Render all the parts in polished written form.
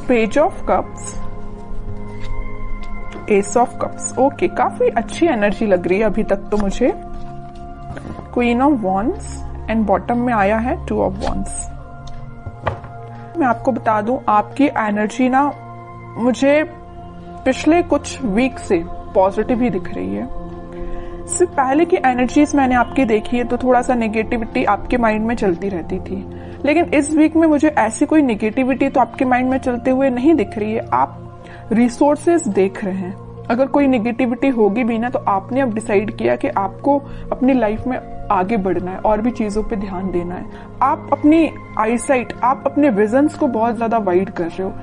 Page of cups, S of cups. Okay, काफी अच्छी energy लग रही है अभी तक तो मुझे। Queen of wands and bottom में आया है टू ऑफ वॉन्ड्स। मैं आपको बता दूं, आपकी एनर्जी ना मुझे पिछले कुछ वीक से पॉजिटिव ही दिख रही है। सिर्फ पहले की एनर्जीज मैंने आपकी देखी है तो थोड़ा सा नेगेटिविटी आपके माइंड में चलती रहती थी, लेकिन इस वीक में मुझे ऐसी कोई नेगेटिविटी तो आपके माइंड में चलते हुए नहीं दिख रही है। आप रिसोर्सेज देख रहे हैं। अगर कोई नेगेटिविटी होगी भी ना तो आपने अब डिसाइड किया कि आपको अपनी लाइफ में आगे बढ़ना है और भी चीजों पे ध्यान देना है। आप अपनी आईसाइट, आप अपने विजन्स को बहुत ज्यादा वाइड कर रहे हो।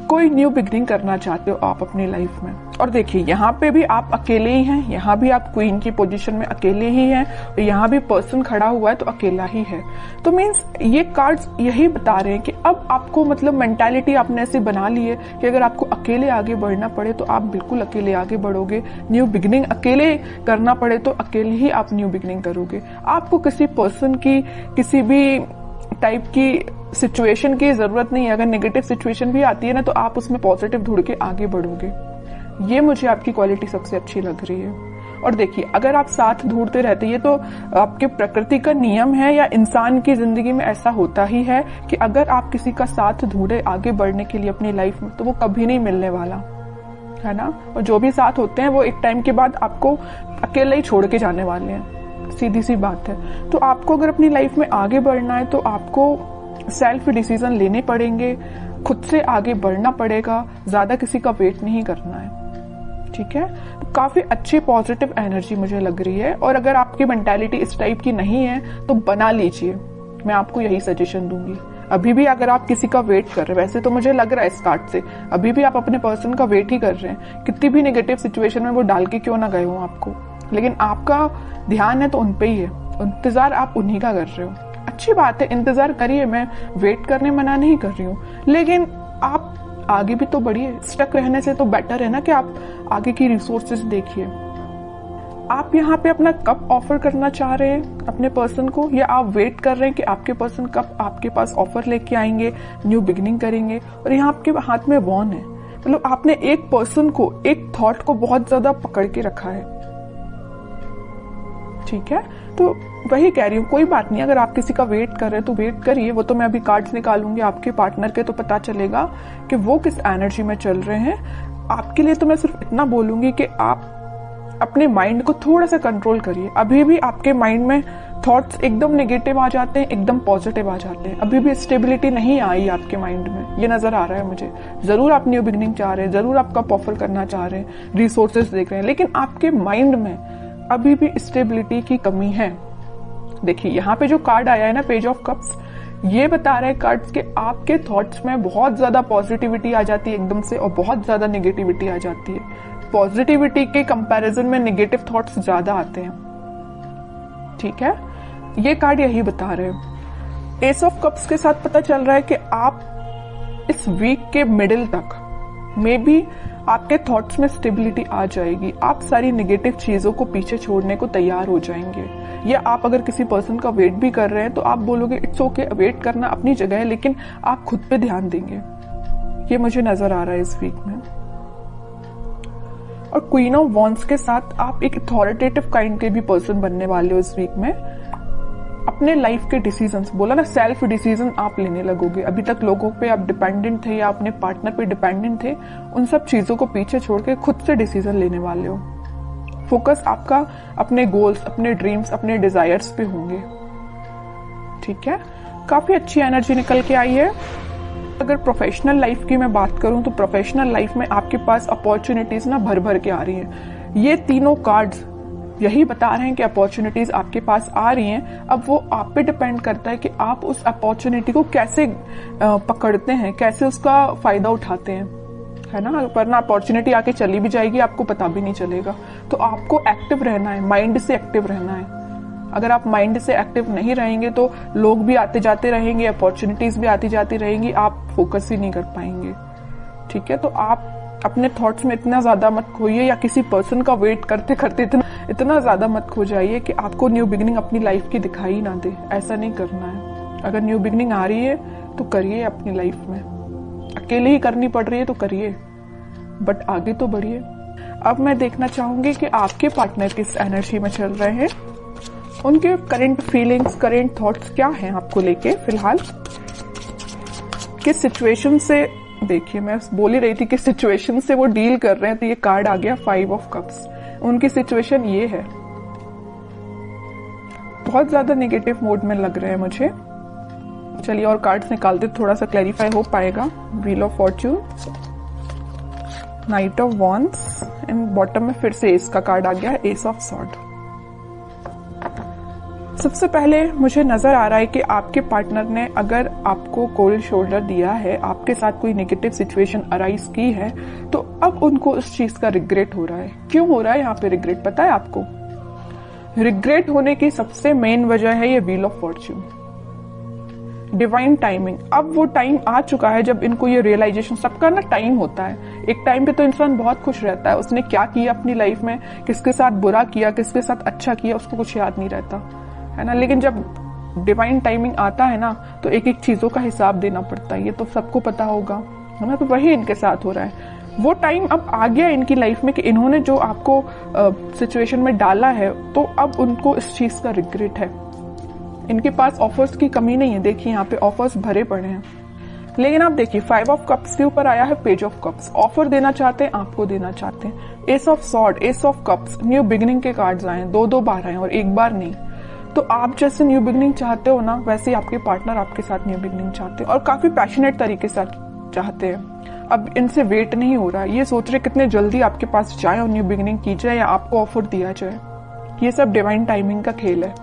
कोई न्यू बिगनिंग करना चाहते हो आप अपनी लाइफ में। और देखिए, यहाँ पे भी आप अकेले ही हैं, यहाँ भी आप क्वीन की पोजीशन में अकेले ही हैं, और यहाँ भी पर्सन खड़ा हुआ है तो अकेला ही है। तो मीन्स ये कार्ड्स यही बता रहे हैं कि अब आपको मतलब मेंटालिटी आपने ऐसी बना ली है कि अगर आपको अकेले आगे बढ़ना पड़े तो आप बिल्कुल अकेले आगे बढ़ोगे। न्यू बिगनिंग अकेले करना पड़े तो अकेले ही आप न्यू बिगनिंग करोगे। आपको किसी पर्सन की, किसी भी टाइप की सिचुएशन की जरूरत नहीं है। अगर नेगेटिव सिचुएशन भी आती है ना तो आप उसमें पॉजिटिव ढूंढ के आगे बढ़ोगे। ये मुझे आपकी क्वालिटी सबसे अच्छी लग रही है। और देखिए, अगर आप साथ ढूंढते रहते, ये तो आपके प्रकृति का नियम है या इंसान की जिंदगी में ऐसा होता ही है कि अगर आप किसी का साथ ढूंढे आगे बढ़ने के लिए अपनी लाइफ में तो वो कभी नहीं मिलने वाला है ना। और जो भी साथ होते हैं वो एक टाइम के बाद आपको अकेले ही छोड़ के जाने वाले हैं, सीधी सी बात है। तो आपको अगर अपनी लाइफ में आगे बढ़ना है तो आपको सेल्फ डिसीजन लेने पड़ेंगे, खुद से आगे बढ़ना पड़ेगा, ज्यादा किसी का वेट नहीं करना है। ठीक है, तो काफी अच्छी पॉजिटिव एनर्जी मुझे लग रही है। और अगर आपकी मेंटालिटी इस टाइप की नहीं है तो बना लीजिए, मैं आपको यही सजेशन दूंगी। अभी भी अगर आप किसी का वेट कर रहे हैं, वैसे तो मुझे लग रहा है इस कार्ड से अभी भी आप अपने पर्सन का वेट ही कर रहे हैं, कितनी भी नेगेटिव सिचुएशन में वो डाल के क्यों ना गए हो आपको, लेकिन आपका ध्यान है तो उन पे ही है, इंतजार आप उन्हीं का कर रहे हो। अच्छी बात है, इंतजार करिए, मैं वेट करने मना नहीं कर रही हूँ, लेकिन आप आगे भी तो बढ़िए। स्टक रहने से तो बेटर है ना कि आप आगे की रिसोर्सेज देखिए। आप यहाँ पे अपना कब ऑफर करना चाह रहे हैं अपने पर्सन को, या आप वेट कर रहे हैं कि आपके पर्सन कब आपके पास ऑफर लेके आएंगे, न्यू बिगिनिंग करेंगे। और यहाँ आपके हाथ में वॉन है, मतलब आपने एक पर्सन को, एक थॉट को बहुत ज्यादा पकड़ के रखा है। ठीक है, तो वही कह रही हूँ, कोई बात नहीं, अगर आप किसी का वेट कर रहे हैं तो वेट करिए। वो तो मैं अभी कार्ड्स निकालूंगी आपके पार्टनर के, तो पता चलेगा कि वो किस एनर्जी में चल रहे हैं। आपके लिए तो मैं सिर्फ इतना बोलूंगी कि आप अपने माइंड को थोड़ा सा कंट्रोल करिए। अभी भी आपके माइंड में थॉट्स एकदम नेगेटिव आ जाते हैं, एकदम पॉजिटिव आ जाते हैं। अभी भी स्टेबिलिटी नहीं आई आपके माइंड में, ये नजर आ रहा है मुझे। जरूर आप न्यू बिगिनिंग चाह रहे हैं, जरूर आप कप ऑफर करना चाह रहे हैं, रिसोर्सेज देख रहे हैं, लेकिन आपके माइंड में अभी भी स्टेबिलिटी की कमी है। देखिए, यहाँ पे जो कार्ड आया है ना, पेज ऑफ कप्स, ये बता रहे हैं कार्ड्स के आपके थॉट्स में बहुत ज्यादा पॉजिटिविटी आ जाती है एकदम से, और बहुत ज्यादा नेगेटिविटी आ जाती है। पॉजिटिविटी के कंपैरिजन में नेगेटिव थॉट्स ज्यादा आते हैं। ठीक है, ये कार्ड यही बता रहे हैं। एस ऑफ कप्स के साथ पता चल रहा है कि आप इस वीक के मिडिल तक मे बी आपके थॉट्स में स्टेबिलिटी आ जाएगी। आप सारी नेगेटिव चीजों को पीछे छोड़ने को तैयार हो जाएंगे। या आप अगर किसी पर्सन का वेट भी कर रहे हैं तो आप बोलोगे इट्स ओके, वेट करना अपनी जगह है, लेकिन आप खुद पे ध्यान देंगे। ये मुझे नजर आ रहा है इस वीक में। और क्वीन ऑफ वॉन्ड्स के साथ आप एक अथॉरिटेटिव काइंड के भी पर्सन बनने वाले हो इस वीक में। अपने लाइफ के डिसीजंस, बोला ना, सेल्फ डिसीजन आप लेने लगोगे। अभी तक लोगों पे आप डिपेंडेंट थे या अपने पार्टनर पे डिपेंडेंट थे, उन सब चीजों को पीछे छोड़ के खुद से डिसीजन लेने वाले हो। फोकस आपका अपने गोल्स, अपने ड्रीम्स, अपने डिजायर्स पे होंगे। ठीक है, काफी अच्छी एनर्जी निकल के आई है। अगर प्रोफेशनल लाइफ की मैं बात करूं तो प्रोफेशनल लाइफ में आपके पास अपॉर्चुनिटीज ना भर भर के आ रही हैं। ये तीनों कार्ड्स यही बता रहे हैं कि अपॉर्चुनिटीज आपके पास आ रही हैं। अब वो आप पे डिपेंड करता है कि आप उस अपॉर्चुनिटी को कैसे पकड़ते हैं, कैसे उसका फायदा उठाते हैं, है ना। वरना अपॉर्चुनिटी आके चली भी जाएगी, आपको पता भी नहीं चलेगा। तो आपको एक्टिव रहना है, माइंड से एक्टिव रहना है। अगर आप माइंड से एक्टिव नहीं रहेंगे तो लोग भी आते जाते रहेंगे, अपॉर्चुनिटीज भी आती जाती रहेंगी, आप फोकस ही नहीं कर पाएंगे। ठीक है, तो आप अपने थॉट्स में इतना ज्यादा मत खोइए, या किसी पर्सन का वेट करते करते इतना ज्यादा मत खो जाइए कि आपको न्यू बिगिनिंग अपनी लाइफ की दिखाई ना दे। ऐसा नहीं करना है। अगर न्यू बिगिनिंग आ रही है तो करिए अपनी लाइफ में। अकेले ही करनी पड़ रही है तो करिए, बट आगे तो बढ़िए। अब मैं देखना चाहूंगी कि आपके पार्टनर किस एनर्जी में चल रहे हैं, उनके करंट फीलिंग्स, करंट थॉट्स क्या हैं आपको लेके फिलहाल, किस सिचुएशन से, देखिए मैं बोल ही रही थी किस सिचुएशन से वो डील कर रहे हैं, तो ये कार्ड आ गया 5 ऑफ कप्स। उनकी सिचुएशन ये है, बहुत ज्यादा नेगेटिव मोड में लग रहे हैं मुझे। चलिए और कार्ड्स निकालते, थोड़ा सा क्लैरिफाई हो पाएगा। Wheel of Fortune, night of wands and bottom में फिर से एस का कार्ड आ गया, एस ऑफ सॉर्ड। सबसे पहले मुझे नजर आ रहा है कि आपके पार्टनर ने अगर आपको कोल्ड शोल्डर दिया है, आपके साथ कोई नेगेटिव सिचुएशन अराइज की है, तो अब उनको उस चीज का रिग्रेट हो रहा है। क्यों हो रहा है यहाँ पे रिग्रेट, पता है आपको? रिग्रेट होने की सबसे मेन वजह है ये wheel of Fortune, divine timing. अब वो टाइम आ चुका है जब इनको ये रियलाइजेशन, सबका ना टाइम होता है। एक टाइम पे तो इंसान बहुत खुश रहता है, उसने क्या किया अपनी लाइफ में, किसके साथ बुरा किया, किसके साथ अच्छा किया, उसको कुछ याद नहीं रहता है ना। लेकिन जब डिवाइन टाइमिंग आता है ना, तो एक एक चीजों का हिसाब देना पड़ता है, ये तो सबको पता होगा है ना। तो वही इनके साथ हो रहा है। वो टाइम अब आ गया इनकी लाइफ में कि इन्होंने जो आपको सिचुएशन में डाला है, तो अब उनको इस चीज का रिग्रेट है। इनके पास ऑफर्स की कमी नहीं है, देखिए यहाँ पे ऑफर्स भरे पड़े हैं। लेकिन आप देखिए 5 ऑफ कप्स के ऊपर आया है पेज ऑफ कप्स। ऑफर देना चाहते हैं, आपको देना चाहते हैं। S of sword, S of cups, new beginning के कार्ड्स आए, 2 बार आए और एक बार नहीं। तो आप जैसे न्यू बिगिनिंग चाहते हो ना, वैसे आपके पार्टनर आपके साथ न्यू बिगिनिंग चाहते हैं और काफी पैशनेट तरीके से चाहते हैं। अब इनसे वेट नहीं हो रहा, ये सोच रहे कितने जल्दी आपके पास जाए और न्यू बिगिनिंग की जाए या आपको ऑफर दिया जाए। ये सब डिवाइन टाइमिंग का खेल है।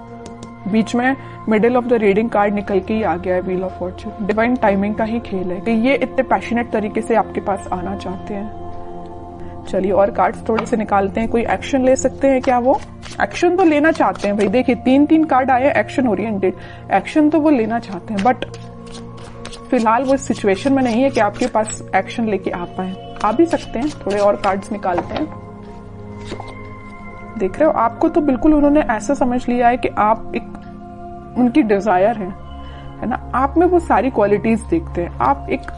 बीच में middle of the reading card निकल के ही आ गया है wheel of Fortune. Divine timing का ही खेल है कि ये इतने पैशनेट तरीके से आपके पास आना चाहते हैं। चलिए और कार्ड्स थोड़े से निकालते हैं। कोई एक्शन ले सकते हैं क्या? वो एक्शन तो लेना चाहते हैं भाई। देखिए 3 कार्ड आए, एक्शन ओरिएंटेड। एक्शन तो वो लेना चाहते हैं, बट फिलहाल वो सिचुएशन में नहीं है कि आपके पास एक्शन लेके आ पाए। आ भी सकते हैं। थोड़े और कार्ड्स निकालते हैं। देख रहे हो, आपको तो बिल्कुल उन्होंने ऐसा समझ लिया है कि आप एक उनकी डिजायर है ना। आप में वो सारी क्वालिटीज देखते हैं। आप एक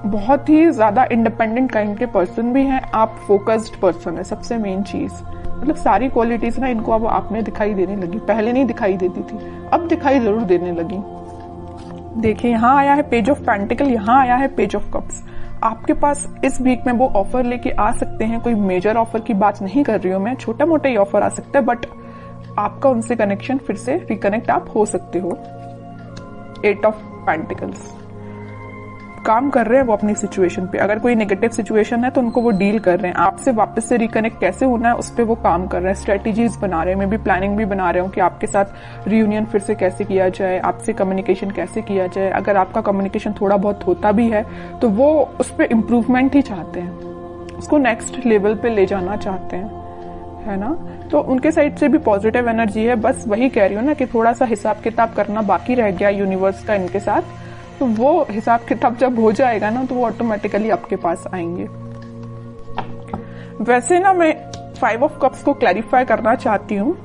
बहुत ही ज्यादा इंडिपेंडेंट काइंड के पर्सन भी हैं। आप फोकस्ड पर्सन है, सबसे मेन चीज। मतलब सारी क्वालिटीज ना इनको अब आप में दिखाई देने लगी। पहले नहीं दिखाई देती थी, अब दिखाई जरूर देने लगी। देखिए यहाँ आया है पेज ऑफ पेंटिकल, यहाँ आया है पेज ऑफ कप्स। आपके पास इस वीक में वो ऑफर लेके आ सकते हैं। कोई मेजर ऑफर की बात नहीं कर रही हूँ मैं, छोटा मोटा ही ऑफर आ सकता है, बट आपका उनसे कनेक्शन फिर से रिकनेक्ट आप हो सकते हो। 8 ऑफ पेंटिकल्स, काम कर रहे हैं वो अपनी सिचुएशन पे। अगर कोई नेगेटिव सिचुएशन है तो उनको वो डील कर रहे हैं। आपसे वापस से रिकनेक्ट कैसे होना है उस पर वो काम कर रहे हैं। स्ट्रेटेजीज बना रहे हैं, मैं भी प्लानिंग भी बना रहे हूँ कि आपके साथ रियूनियन फिर से कैसे किया जाए, आपसे कम्युनिकेशन कैसे किया जाए। अगर आपका कम्युनिकेशन थोड़ा बहुत होता भी है तो वो उस पर इम्प्रूवमेंट ही चाहते हैं, उसको नेक्स्ट लेवल पे ले जाना चाहते हैं, है ना। तो उनके साइड से भी पॉजिटिव एनर्जी है। बस वही कह रही हूँ ना कि थोड़ा सा हिसाब किताब करना बाकी रह गया यूनिवर्स का इनके साथ। तो वो हिसाब किताब जब हो जाएगा ना, तो वो ऑटोमेटिकली आपके पास आएंगे। वैसे ना मैं 5 ऑफ कप्स को क्लैरिफाई करना चाहती हूँ।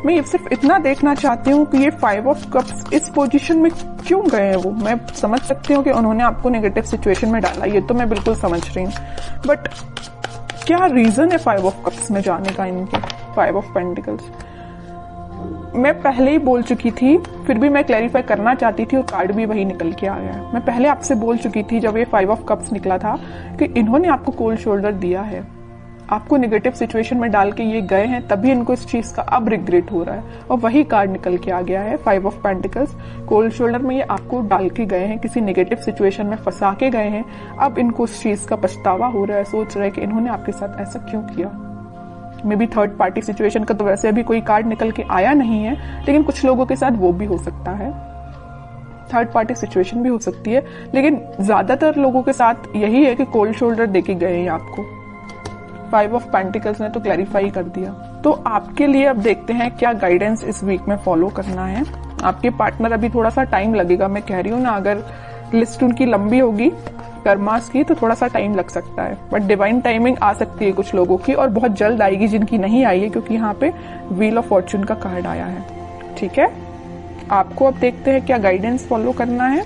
मैं ये सिर्फ इतना देखना चाहती हूँ कि ये 5 ऑफ कप्स इस पोजीशन में क्यों गए हैं। वो मैं समझ सकती हूँ कि उन्होंने आपको नेगेटिव सिचुएशन में डाला, ये तो मैं बिल्कुल समझ रही हूँ, बट क्या रीजन है 5 ऑफ कप्स में जाने का इनके? 5 ऑफ पेंटिकल्स मैं पहले ही बोल चुकी थी, फिर भी मैं क्लैरिफाई करना चाहती थी और कार्ड भी वही निकल के आ गया। मैं पहले आपसे बोल चुकी थी जब ये 5 ऑफ कप्स निकला था कि इन्होंने आपको कोल्ड शोल्डर दिया है, आपको नेगेटिव सिचुएशन में डाल के ये गए हैं, तभी इनको इस चीज का अब रिग्रेट हो रहा है। और वही कार्ड निकल के आ गया है 5 ऑफ पेंटिकल्स। कोल्ड शोल्डर में ये आपको डाल के गए हैं, किसी नेगेटिव सिचुएशन में फंसा के गए हैं। अब इनको उस चीज का पछतावा हो रहा है, सोच रहे हैं कि इन्होंने आपके साथ ऐसा क्यों किया। May be third party situation का तो वैसे अभी कोई कार्ड निकल के आया नहीं है, लेकिन कुछ लोगों के साथ वो भी हो सकता है। थर्ड पार्टी सिचुएशन भी हो सकती है, लेकिन ज्यादातर लोगों के साथ यही है कि कोल्ड शोल्डर देके गए हैं आपको। 5 ऑफ पेंटिकल्स ने तो क्लैरिफाई कर दिया। तो आपके लिए अब देखते हैं क्या गाइडेंस इस वीक में फॉलो करना है। आपके पार्टनर अभी थोड़ा सा टाइम लगेगा, मैं कह रही हूँ ना, अगर लिस्ट उनकी लंबी होगी कर्मास की तो थोड़ा सा टाइम लग सकता है, बट डिवाइन टाइमिंग आ सकती है कुछ लोगों की और बहुत जल्द आएगी जिनकी नहीं आई है, क्योंकि यहाँ पे व्हील ऑफ फॉर्च्यून का कार्ड आया है। ठीक है, आपको अब देखते हैं क्या गाइडेंस फॉलो करना है।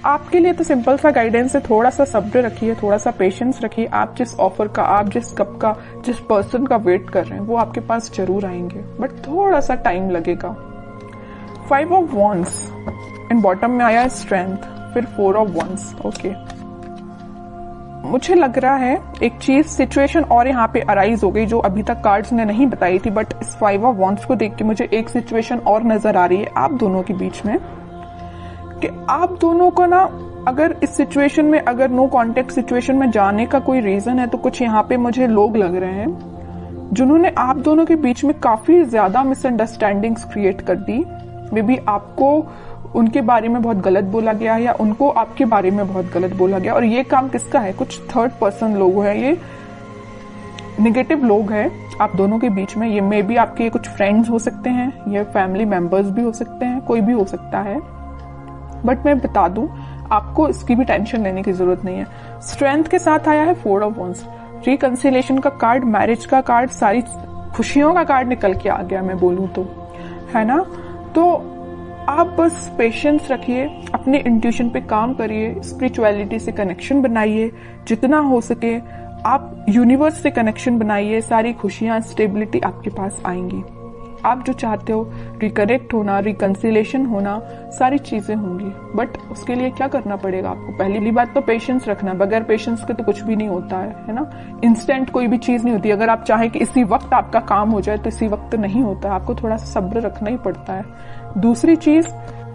आपके लिए तो सिंपल सा गाइडेंस है, थोड़ा सा सब्र रखिए, थोड़ा सा पेशेंस रखिए। आप जिस ऑफर का, आप जिस कप का, जिस पर्सन का वेट कर रहे हैं वो आपके पास जरूर आएंगे, बट थोड़ा सा टाइम लगेगा। 5 ऑफ वॉन्ड्स एंड बॉटम में आया है स्ट्रेंथ, फिर 4 ऑफ वॉन्ड्स। ओके, मुझे लग रहा है एक चीज, सिचुएशन और यहाँ पे अराइज हो गई जो अभी तक कार्ड्स ने नहीं बताई थी, बट इस 5 ऑफ वॉन्ड्स को देख के मुझे एक सिचुएशन और नजर आ रही है आप दोनों के बीच में, कि आप दोनों को ना, अगर इस सिचुएशन में, अगर नो कॉन्टेक्ट सिचुएशन में जाने का कोई रीजन है, तो कुछ यहाँ पे मुझे लोग लग रहे हैं जिन्होंने आप दोनों के बीच में काफी ज्यादा मिसअंडरस्टैंडिंग्स क्रिएट कर दी। मे बी आपको उनके बारे में बहुत गलत बोला गया है, या उनको आपके बारे में बहुत गलत बोला गया। और ये काम किसका है? कुछ थर्ड पर्सन लोग हैं, ये निगेटिव लोग हैं आप दोनों के बीच में। ये मे बी आपके कुछ फ्रेंड्स हो सकते हैं, ये फैमिली मेंबर्स भी हो सकते हैं, कोई भी हो सकता है। बट मैं बता दूं, आपको इसकी भी टेंशन लेने की जरूरत नहीं है। स्ट्रेंथ के साथ आया है 4 ऑफ वॉन्ड्स, रिकंसिलिएशन का कार्ड, मैरिज का कार्ड, सारी खुशियों का कार्ड निकल के आ गया, मैं बोलूं तो, है ना। तो आप बस पेशेंस रखिए, अपने इंट्यूशन पे काम करिए, स्पिरिचुअलिटी से कनेक्शन बनाइए जितना हो सके, आप यूनिवर्स से कनेक्शन बनाइए, सारी खुशियां, स्टेबिलिटी आपके पास आएंगी। आप जो चाहते हो, रिकनेक्ट होना, रिकंसिलेशन होना, सारी चीजें होंगी। बट उसके लिए क्या करना पड़ेगा आपको? पहली बात तो पेशेंस रखना, बगैर पेशेंस के तो कुछ भी नहीं होता है ना। इंस्टेंट कोई भी चीज नहीं होती। अगर आप चाहें कि इसी वक्त आपका काम हो जाए तो इसी वक्त नहीं होता, आपको थोड़ा सा सब्र रखना ही पड़ता है। दूसरी चीज,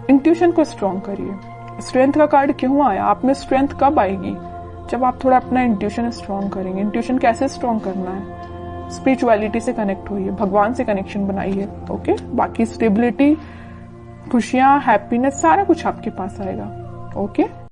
इंट्यूशन को स्ट्रॉन्ग करिए। स्ट्रेंथ का कार्ड क्यों आया? आप में स्ट्रेंथ कब आएगी? जब आप थोड़ा अपना इंट्यूशन स्ट्रॉन्ग करेंगे। इंट्यूशन कैसे स्ट्रॉन्ग करना है? स्पिरिचुअलिटी से कनेक्ट होइए, भगवान से कनेक्शन बनाइए। ओके, बाकी स्टेबिलिटी, खुशियां, हैप्पीनेस, सारा कुछ आपके पास आएगा। ओके।